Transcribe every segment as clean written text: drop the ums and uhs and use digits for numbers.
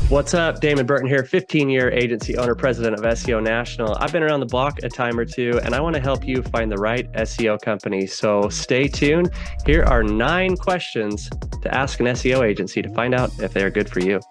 What's up? Damon Burton here, 15-year agency owner, president of SEO National. I've been around the block a time or two, and I want to help you find the right SEO company. So stay tuned. Here are 9 questions to ask an SEO agency to find out if they are good for you.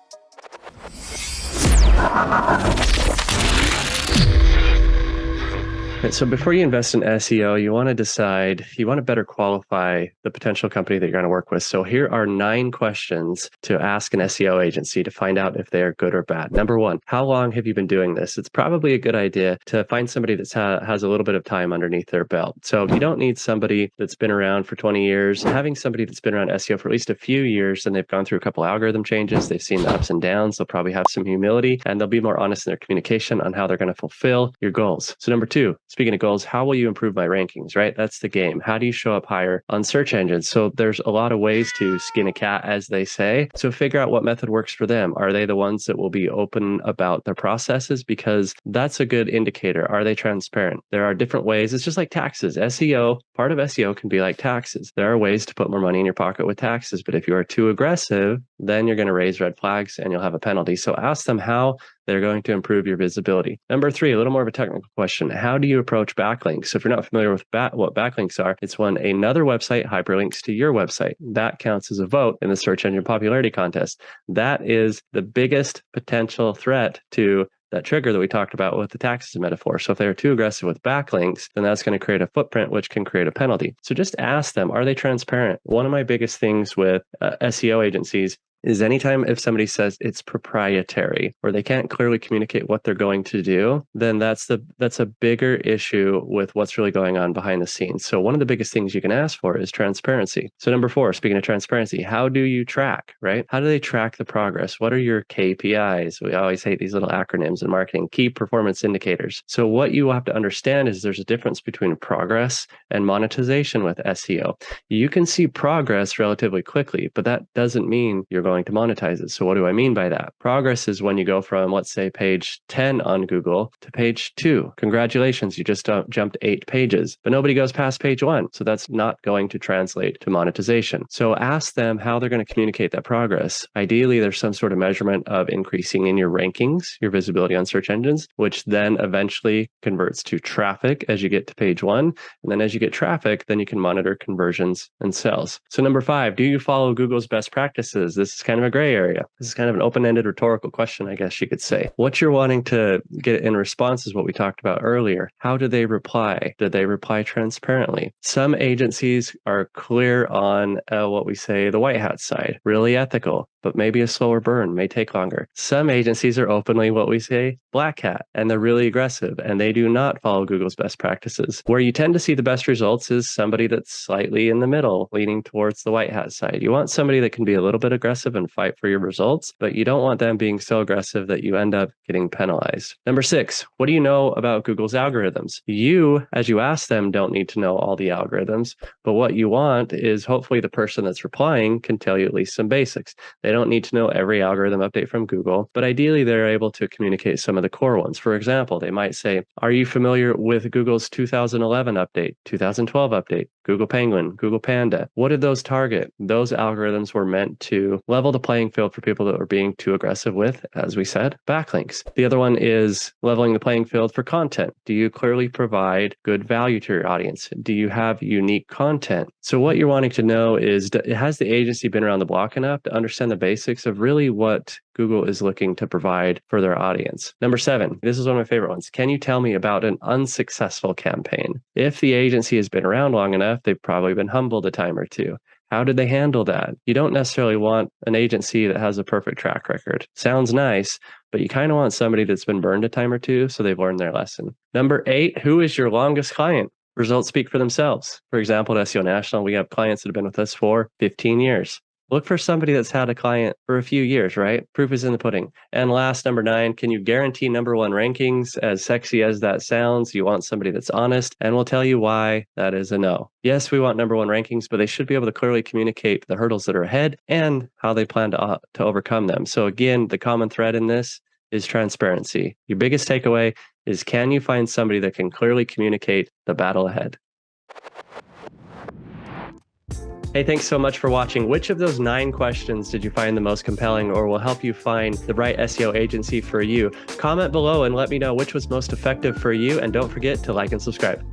So before you invest in SEO, you want to better qualify the potential company that you're going to work with. So here are 9 questions to ask an SEO agency to find out if they are good or bad. Number 1, how long have you been doing this? It's probably a good idea to find somebody that has a little bit of time underneath their belt. So you don't need somebody that's been around for 20 years. Having somebody that's been around SEO for at least a few years and they've gone through a couple algorithm changes, they've seen the ups and downs, they'll probably have some humility, and they'll be more honest in their communication on how they're going to fulfill your goals. So number 2, speaking of goals, how will you improve my rankings, right? That's the game. How do you show up higher on search engines? So there's a lot of ways to skin a cat, as they say. So figure out what method works for them. Are they the ones that will be open about their processes? Because that's a good indicator. Are they transparent? There are different ways. It's just like taxes. SEO, part of SEO can be like taxes. There are ways to put more money in your pocket with taxes, but if you are too aggressive, then you're going to raise red flags and you'll have a penalty. So ask them how they're going to improve your visibility. Number 3, a little more of a technical question. How do you approach backlinks? So if you're not familiar with what backlinks are, it's when another website hyperlinks to your website. That counts as a vote in the search engine popularity contest. That is the biggest potential threat to that trigger that we talked about with the taxes metaphor. So if they're too aggressive with backlinks, then that's going to create a footprint, which can create a penalty. So just ask them, are they transparent? One of my biggest things with SEO agencies is anytime if somebody says it's proprietary or they can't clearly communicate what they're going to do, then that's a bigger issue with what's really going on behind the scenes. So one of the biggest things you can ask for is transparency. So number 4, speaking of transparency, how do you track, right? How do they track the progress? What are your KPIs? We always hate these little acronyms in marketing, key performance indicators. So what you have to understand is there's a difference between progress and monetization with SEO. You can see progress relatively quickly, but that doesn't mean you're going to monetize it. So what do I mean by that? Progress is when you go from, let's say, page 10 on Google to page 2. Congratulations, you just jumped 8 pages, but nobody goes past page 1. So that's not going to translate to monetization. So ask them how they're going to communicate that progress. Ideally, there's some sort of measurement of increasing in your rankings, your visibility on search engines, which then eventually converts to traffic as you get to page 1. And then as you get traffic, then you can monitor conversions and sales. So number 5, do you follow Google's best practices? This is kind of a gray area. This is kind of an open-ended rhetorical question, I guess you could say. What you're wanting to get in response is what we talked about earlier. How do they reply? Did they reply transparently? Some agencies are clear on what we say the white hat side, really ethical, but maybe a slower burn, may take longer. Some agencies are openly what we say black hat, and they're really aggressive, and they do not follow Google's best practices. Where you tend to see the best results is somebody that's slightly in the middle, leaning towards the white hat side. You want somebody that can be a little bit aggressive and fight for your results, but you don't want them being so aggressive that you end up getting penalized. Number 6, what do you know about Google's algorithms? You, as you ask them, don't need to know all the algorithms, but what you want is hopefully the person that's replying can tell you at least some basics. They don't need to know every algorithm update from Google, but ideally they're able to communicate some of the core ones. For example, they might say, are you familiar with Google's 2011 update, 2012 update, Google Penguin, Google Panda? What did those target? Those algorithms were meant to level the playing field for people that were being too aggressive with, as we said, backlinks. The other one is leveling the playing field for content. Do you clearly provide good value to your audience? Do you have unique content? So what you're wanting to know is, has the agency been around the block enough to understand the basics of really what Google is looking to provide for their audience? Number 7, this is one of my favorite ones. Can you tell me about an unsuccessful campaign? If the agency has been around long enough, they've probably been humbled a time or two. How did they handle that? You don't necessarily want an agency that has a perfect track record. Sounds nice, but you kind of want somebody that's been burned a time or two so they've learned their lesson. Number 8, who is your longest client? Results speak for themselves. For example, at SEO National, we have clients that have been with us for 15 years. Look for somebody that's had a client for a few years, right? Proof is in the pudding. And last, number 9, can you guarantee number 1 rankings? As sexy as that sounds, you want somebody that's honest, and we'll tell you why that is a no. Yes, we want number 1 rankings, but they should be able to clearly communicate the hurdles that are ahead and how they plan to overcome them. So again, the common thread in this is transparency. Your biggest takeaway is, can you find somebody that can clearly communicate the battle ahead? Hey, thanks so much for watching. Which of those 9 questions did you find the most compelling or will help you find the right SEO agency for you? Comment below and let me know which was most effective for you. And don't forget to like and subscribe.